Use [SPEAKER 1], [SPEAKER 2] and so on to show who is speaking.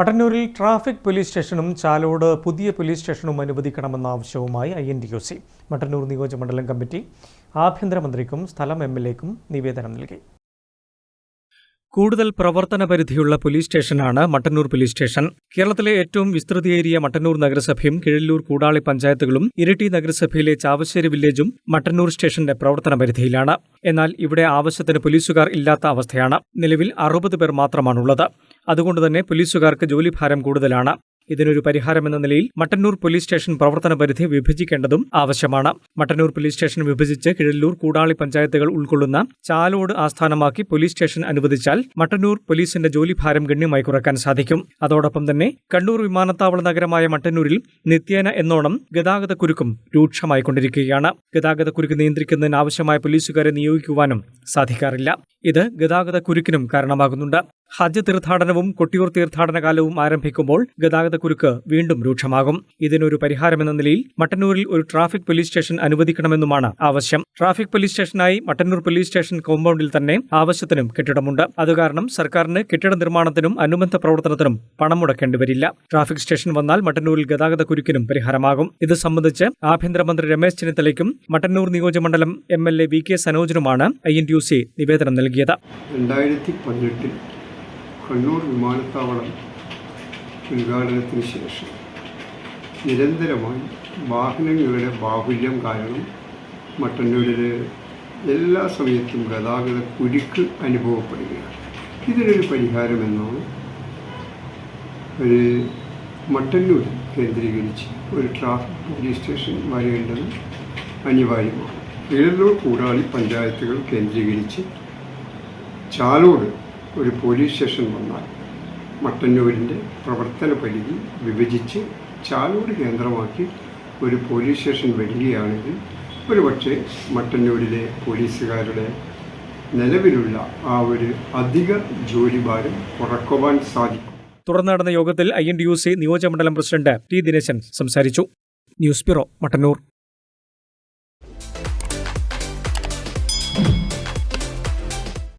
[SPEAKER 1] മട്ടന്നൂരിൽ traffic police സ്റ്റേഷനും ചാലോട് പുതിയ പോലീസ് സ്റ്റേഷനും അനുവദിക്കണമെന്ന ആവശ്യവുമായി INTUC മട്ടന്നൂർ നിയോജകമണ്ഡലം കമ്മിറ്റി ആഭ്യന്തരമന്ത്രിക്കും സ്ഥലം MLAക്കും നിവേദനം നൽകി. കൂടുതൽ പ്രവർത്തന പരിധിയുള്ള പോലീസ് സ്റ്റേഷനാണ് മട്ടന്നൂർ പോലീസ് സ്റ്റേഷൻ. കേരളത്തിലെ ഏറ്റവും വിസ്തൃതിയേറിയ മട്ടന്നൂർ നഗരസഭയും കിഴല്ലൂർ കൂടാളി പഞ്ചായത്തുകളും ഇരിട്ടി നഗരസഭയിലെ ചാവശ്ശേരി വില്ലേജും മട്ടന്നൂർ സ്റ്റേഷന്റെ പ്രവർത്തന പരിധിയിലാണ്. എന്നാൽ ഇവിടെ ആവശ്യത്തിന് പോലീസുകാർ ഇല്ലാത്ത അവസ്ഥയാണ്. നിലവിൽ 60 പേർ മാത്രമാണുള്ളത്. അതുകൊണ്ടുതന്നെ പോലീസുകാർക്ക് ജോലിഭാരം കൂടുതലാണ്. ഇതിനൊരു പരിഹാരമെന്ന നിലയിൽ മട്ടന്നൂർ പോലീസ് സ്റ്റേഷൻ പ്രവർത്തന പരിധി വിഭജിക്കേണ്ടതും ആവശ്യമാണ്. മട്ടന്നൂർ പോലീസ് സ്റ്റേഷൻ വിഭജിച്ച് കിഴല്ലൂർ കൂടാളി പഞ്ചായത്തുകൾ ഉൾക്കൊള്ളുന്ന ചാലോട് ആസ്ഥാനമാക്കി പോലീസ് സ്റ്റേഷൻ അനുവദിച്ചാൽ മട്ടന്നൂർ പോലീസിന്റെ ജോലിഭാരം ഗണ്യമായി കുറയ്ക്കാൻ സാധിക്കും. അതോടൊപ്പം തന്നെ കണ്ണൂർ വിമാനത്താവള നഗരമായ മട്ടന്നൂരിൽ നിത്യേന എന്നോണം ഗതാഗതക്കുരുക്കും രൂക്ഷമായിക്കൊണ്ടിരിക്കുകയാണ്. ഗതാഗതക്കുരുക്ക് നിയന്ത്രിക്കുന്നതിന് ആവശ്യമായ പോലീസുകാരെ നിയോഗിക്കുവാനും സാധിക്കാറില്ല. ഇത് ഗതാഗതക്കുരുക്കിനും കാരണമാകുന്നുണ്ട്. ഹജ്ജ് തീർത്ഥാടനവും കൊട്ടിയൂർ തീർത്ഥാടന കാലവും ആരംഭിക്കുമ്പോൾ ഗതാഗതക്കുരുക്ക് വീണ്ടും രൂക്ഷമാകും. ഇതിനൊരു പരിഹാരമെന്ന നിലയിൽ മട്ടന്നൂരിൽ ഒരു ട്രാഫിക് പോലീസ് സ്റ്റേഷൻ അനുവദിക്കണമെന്നുമാണ് ആവശ്യം. ട്രാഫിക് പോലീസ് സ്റ്റേഷനായി മട്ടന്നൂർ പോലീസ് സ്റ്റേഷൻ കോമ്പൗണ്ടിൽ തന്നെ ആവശ്യത്തിനും കെട്ടിടമുണ്ട്. അതുകാരണം സർക്കാരിന് കെട്ടിട നിർമ്മാണത്തിനും അനുബന്ധ പ്രവർത്തനത്തിനും പണം മുടക്കേണ്ടി വരില്ല. ട്രാഫിക് സ്റ്റേഷൻ വന്നാൽ മട്ടന്നൂരിൽ ഗതാഗതക്കുരുക്കിനും പരിഹാരമാകും. ഇത് സംബന്ധിച്ച് ആഭ്യന്തരമന്ത്രി രമേശ് ചെന്നിത്തലയ്ക്കും മട്ടന്നൂർ നിയോജകമണ്ഡലം MLA VK സനോജിനുമാണ് INTUC നിവേദനം നൽകിയത്.
[SPEAKER 2] 2018 കണ്ണൂർ വിമാനത്താവളം ഉദ്ഘാടനത്തിന് ശേഷം നിരന്തരമായി വാഹനങ്ങളുടെ ബാഹുല്യം കാരണം മട്ടന്നൂരിൽ എല്ലാ സമയത്തും ഗതാഗത കുരുക്ക് അനുഭവപ്പെടുകയാണ്. ഇതിനൊരു പരിഹാരമെന്നാണ് ഒരു മട്ടന്നൂർ കേന്ദ്രീകരിച്ച് ഒരു ട്രാഫിക് പോലീസ് സ്റ്റേഷൻ വരേണ്ടത് അനിവാര്യമാണ്. കിഴല്ലൂർ കൂടാളി പഞ്ചായത്തുകൾ കേന്ദ്രീകരിച്ച് ചാലോട് ഒരു പോലീസ് സ്റ്റേഷൻ വന്നാൽ മട്ടന്നൂരിൻ്റെ പ്രവർത്തന പരിധി വിഭജിച്ച് ചാലോട് കേന്ദ്രമാക്കി ഒരു പോലീസ് സ്റ്റേഷൻ വരികയാണെങ്കിൽ ഒരുപക്ഷെ മട്ടന്നൂരിലെ പോലീസുകാരുടെ നിലവിലുള്ള ആ ഒരു അധിക ജോലിഭാരം കുറക്കുവാൻ സാധിക്കും.
[SPEAKER 1] തുടർന്ന് നടന്ന യോഗത്തിൽ INTUC നിയോജകമണ്ഡലം പ്രസിഡന്റ് T. ദിനേശൻ സംസാരിച്ചു. News bureau, Mattannur.